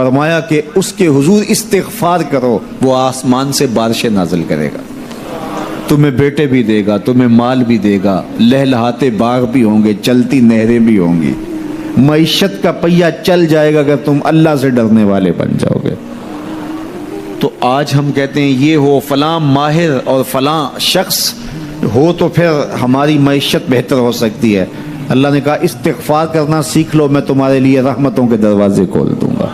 فرمایا کہ اس کے حضور استغفار کرو، وہ آسمان سے بارشیں نازل کرے گا، تمہیں بیٹے بھی دے گا، تمہیں مال بھی دے گا، لہلہاتے باغ بھی ہوں گے، چلتی نہریں بھی ہوں گی، معیشت کا پہیہ چل جائے گا اگر تم اللہ سے ڈرنے والے بن جاؤ گے۔ تو آج ہم کہتے ہیں یہ ہو فلاں ماہر اور فلاں شخص ہو تو پھر ہماری معیشت بہتر ہو سکتی ہے۔ اللہ نے کہا استغفار کرنا سیکھ لو، میں تمہارے لیے رحمتوں کے دروازے کھول دوں گا،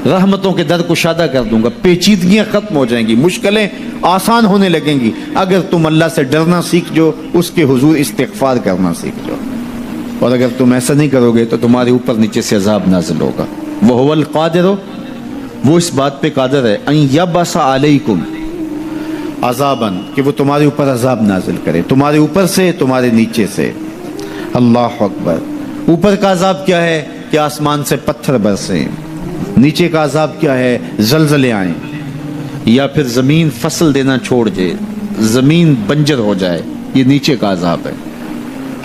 رحمتوں کے در کشادہ کر دوں گا، پیچیدگیاں ختم ہو جائیں گی، مشکلیں آسان ہونے لگیں گی اگر تم اللہ سے ڈرنا سیکھ جو، اس کے حضور استغفار کرنا سیکھ جو۔ اور اگر تم ایسا نہیں کرو گے تو تمہارے اوپر نیچے سے عذاب نازل ہوگا۔ وَهُوَ الْقَادِرُ، وہ اس بات پہ قادر ہے، ان یبعث علیکم عذاباً، کہ وہ تمہارے اوپر عذاب نازل کرے، تمہارے اوپر سے، تمہارے نیچے سے۔ اللہ اکبر۔ اوپر کا عذاب کیا ہے کہ آسمان سے پتھر برسیں، نیچے کا عذاب کیا ہے زلزلے آئیں، یا پھر زمین فصل دینا چھوڑ دے، زمین بنجر ہو جائے، یہ نیچے کا عذاب ہے۔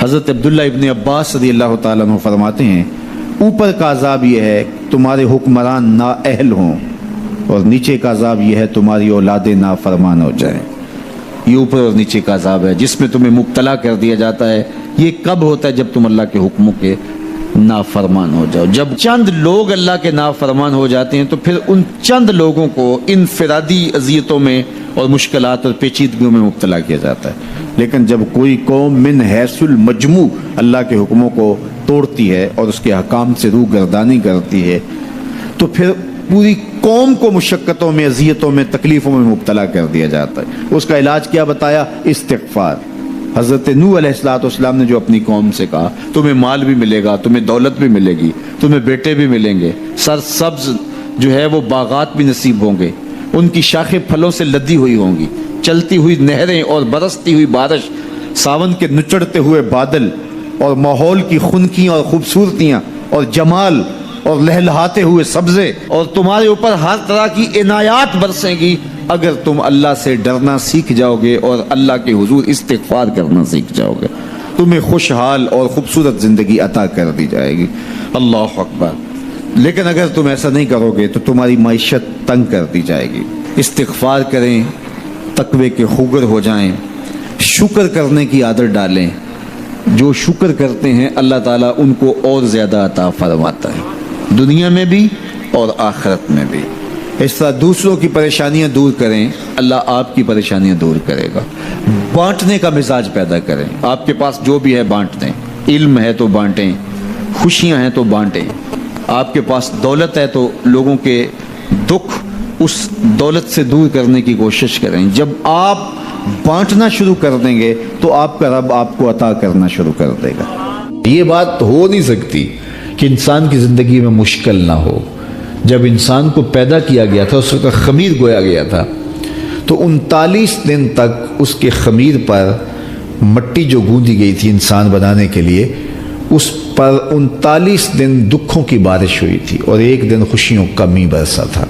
حضرت عبداللہ ابن عباس رضی اللہ تعالیٰ عنہ فرماتے ہیں اوپر کا عذاب یہ ہے تمہارے حکمران نااہل ہوں، اور نیچے کا عذاب یہ ہے تمہاری اولادیں نافرمان ہو جائیں۔ یہ اوپر اور نیچے کا عذاب ہے جس میں تمہیں مبتلا کر دیا جاتا ہے۔ یہ کب ہوتا ہے؟ جب تم اللہ کے حکموں کے نافرمان ہو جاؤ۔ جب چند لوگ اللہ کے نافرمان ہو جاتے ہیں تو پھر ان چند لوگوں کو انفرادی اذیتوں میں اور مشکلات اور پیچیدگیوں میں مبتلا کیا جاتا ہے۔ لیکن جب کوئی قوم من حیث المجموع اللہ کے حکموں کو توڑتی ہے اور اس کے حکام سے روح گردانی کرتی ہے تو پھر پوری قوم کو مشقتوں میں، اذیتوں میں، تکلیفوں میں مبتلا کر دیا جاتا ہے۔ اس کا علاج کیا بتایا؟ استغفار۔ حضرت نوح علیہ السلام نے جو اپنی قوم سے کہا تمہیں مال بھی ملے گا، تمہیں دولت بھی ملے گی، تمہیں بیٹے بھی ملیں گے، سرسبز جو ہے وہ باغات بھی نصیب ہوں گے، ان کی شاخیں پھلوں سے لدی ہوئی ہوں گی، چلتی ہوئی نہریں اور برستی ہوئی بارش، ساون کے نچڑتے ہوئے بادل، اور ماحول کی خنکیاں اور خوبصورتیاں اور جمال اور لہلہاتے ہوئے سبزے، اور تمہارے اوپر ہر طرح کی عنایات برسیں گی اگر تم اللہ سے ڈرنا سیکھ جاؤ گے اور اللہ کے حضور استغفار کرنا سیکھ جاؤ گے، تمہیں خوشحال اور خوبصورت زندگی عطا کر دی جائے گی۔ اللہ اکبر۔ لیکن اگر تم ایسا نہیں کرو گے تو تمہاری معیشت تنگ کر دی جائے گی۔ استغفار کریں، تقوی کے خوگر ہو جائیں، شکر کرنے کی عادت ڈالیں۔ جو شکر کرتے ہیں اللہ تعالیٰ ان کو اور زیادہ عطا فرماتا ہے، دنیا میں بھی اور آخرت میں بھی۔ اس طرح دوسروں کی پریشانیاں دور کریں، اللہ آپ کی پریشانیاں دور کرے گا۔ بانٹنے کا مزاج پیدا کریں، آپ کے پاس جو بھی ہے بانٹ دیں، علم ہے تو بانٹیں، خوشیاں ہیں تو بانٹیں، آپ کے پاس دولت ہے تو لوگوں کے دکھ اس دولت سے دور کرنے کی کوشش کریں۔ جب آپ بانٹنا شروع کر دیں گے تو آپ کا رب آپ کو عطا کرنا شروع کر دے گا۔ یہ بات ہو نہیں سکتی کہ انسان کی زندگی میں مشکل نہ ہو۔ جب انسان کو پیدا کیا گیا تھا، اس کا خمیر گویا گیا تھا، تو 39 دن تک اس کے خمیر پر مٹی جو گوندی گئی تھی انسان بنانے کے لیے، اس پر 39 دن دکھوں کی بارش ہوئی تھی اور ایک دن خوشیوں کا می برسا تھا۔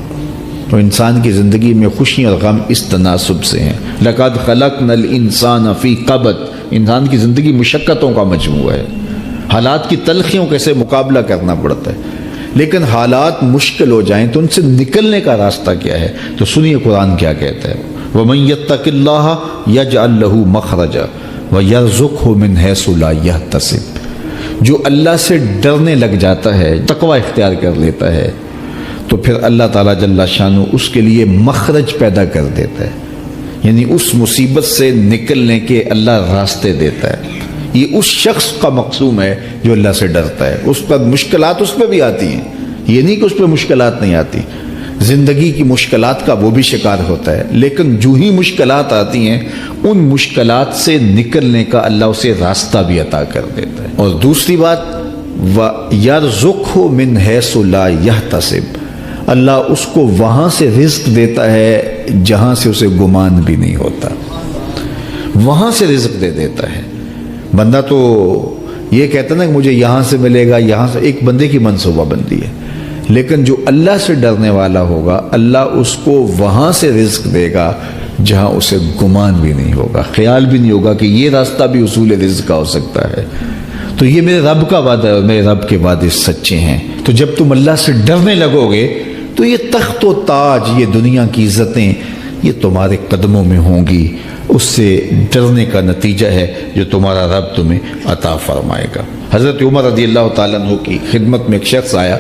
تو انسان کی زندگی میں خوشی اور غم اس تناسب سے ہیں۔ لَقَدْ خَلَقْنَا الْإِنسَانَ فِي قَبْضٍ۔ انسان کی زندگی مشقتوں کا مجموعہ ہے، حالات کی تلخیوں کے سے مقابلہ کرنا پڑتا ہے، لیکن حالات مشکل ہو جائیں تو ان سے نکلنے کا راستہ کیا ہے؟ تو سنیے قرآن کیا کہتا ہے، وَمَن يَتَّقِ اللَّهَ يَجْعَلْ لَهُ مَخْرَجًا وَيَرْزُقْهُ مِنْ حَيْثُ لَا يَحْتَسِبُ۔ جو اللہ سے ڈرنے لگ جاتا ہے، تقوی اختیار کر لیتا ہے، تو پھر اللہ تعالیٰ جل شانہ اس کے لیے مخرج پیدا کر دیتا ہے، یعنی اس مصیبت سے نکلنے کے اللہ راستے دیتا ہے۔ یہ اس شخص کا مقصوم ہے جو اللہ سے ڈرتا ہے۔ اس پر مشکلات اس پہ بھی آتی ہیں، یہ نہیں کہ اس پہ مشکلات نہیں آتی، زندگی کی مشکلات کا وہ بھی شکار ہوتا ہے، لیکن جو ہی مشکلات آتی ہیں ان مشکلات سے نکلنے کا اللہ اسے راستہ بھی عطا کر دیتا ہے۔ اور دوسری بات، وَيَرْزُقْهُ مِنْ حَيْثُ لَا يَحْتَسِبُ، اللہ اس کو وہاں سے رزق دیتا ہے جہاں سے اسے گمان بھی نہیں ہوتا، وہاں سے رزق دے دیتا ہے۔ بندہ تو یہ کہتا نا کہ مجھے یہاں سے ملے گا، یہاں سے، ایک بندے کی منصوبہ بندی ہے، لیکن جو اللہ سے ڈرنے والا ہوگا اللہ اس کو وہاں سے رزق دے گا جہاں اسے گمان بھی نہیں ہوگا، خیال بھی نہیں ہوگا کہ یہ راستہ بھی حصول رزق کا ہو سکتا ہے۔ تو یہ میرے رب کا وعدہ ہے اور میرے رب کے وعدے سچے ہیں۔ تو تو جب تم اللہ سے ڈرنے لگو گے تو یہ تخت و تاج، یہ دنیا کی عزتیں، یہ تمہارے قدموں میں ہوں گی۔ اس سے ڈرنے کا نتیجہ ہے جو تمہارا رب تمہیں عطا فرمائے گا۔ حضرت عمر رضی اللہ تعالیٰ عنہ کی خدمت میں ایک شخص آیا،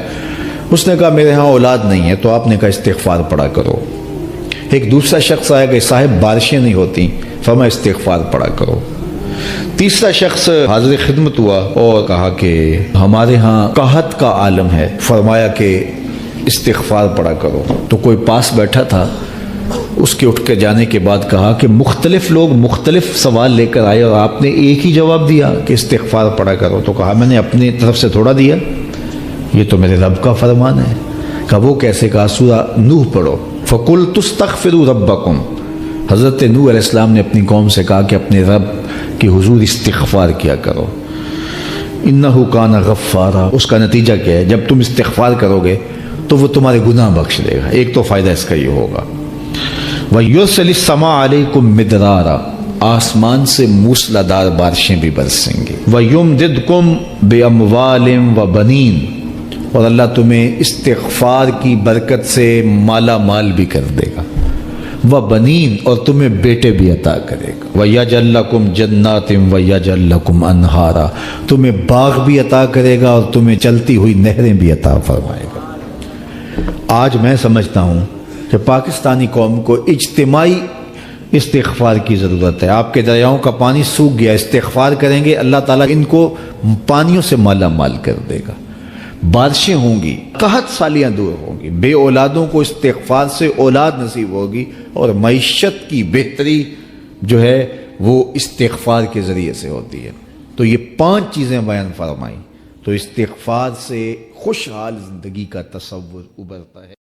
اس نے کہا میرے ہاں اولاد نہیں ہے، تو آپ نے کہا استغفار پڑھا کرو۔ ایک دوسرا شخص آیا کہ صاحب بارشیں نہیں ہوتی، فرمایا استغفار پڑھا کرو۔ تیسرا شخص حاضر خدمت ہوا اور کہا کہ ہمارے ہاں قحط کا عالم ہے، فرمایا کہ استغفار پڑھا کرو۔ تو کوئی پاس بیٹھا تھا، اس کے اٹھ کے جانے کے بعد کہا کہ مختلف لوگ مختلف سوال لے کر آئے اور آپ نے ایک ہی جواب دیا کہ استغفار پڑھا کرو۔ تو کہا میں نے اپنی طرف سے تھوڑا دیا، یہ تو میرے رب کا فرمان ہے۔ کہا وہ کیسے؟ کہا سورہ نوح پڑھو، فَقُلْتُ اسْتَغْفِرُوا رَبَّكُمْ۔ حضرت نوح علیہ السلام نے اپنی قوم سے کہا کہ اپنے رب کے حضور استغفار کیا کرو، اِنَّهُ كَانَ غَفَّارًا۔ اس کا نتیجہ کیا ہے؟ جب تم استغفار کرو گے تو وہ تمہارے گناہ بخش دے گا۔ ایک تو فائدہ اس کا یہ ہوگا، وَيُرْسِلِ السَّمَاءَ عَلَيْكُمْ مِدْرَارًا، آسمان سے موسلادھار بارشیں بھی برسیں گی، وَيُمْدِدْكُمْ بِأَمْوَالٍ وَبَنِينَ، اور اللہ تمہیں استغفار کی برکت سے مالا مال بھی کر دے گا، وَبَنِينَ، اور تمہیں بیٹے بھی عطا کرے گا، وَيَجْعَلْ لَكُمْ جَنَّاتٍ وَيَجْعَلْ لَكُمْ أَنْهَارًا، تمہیں باغ بھی عطا کرے گا اور تمہیں چلتی ہوئی نہریں بھی عطا فرمائے گا۔ آج میں سمجھتا ہوں کہ پاکستانی قوم کو اجتماعی استغفار کی ضرورت ہے۔ آپ کے دریاؤں کا پانی سوکھ گیا، استغفار کریں گے اللہ تعالیٰ ان کو پانیوں سے مالا مال کر دے گا، بارشیں ہوں گی، قحط سالیاں دور ہوں گی، بے اولادوں کو استغفار سے اولاد نصیب ہوگی، اور معیشت کی بہتری جو ہے وہ استغفار کے ذریعے سے ہوتی ہے۔ تو یہ 5 چیزیں بیان فرمائیں، تو استغفار سے خوشحال زندگی کا تصور ابھرتا ہے۔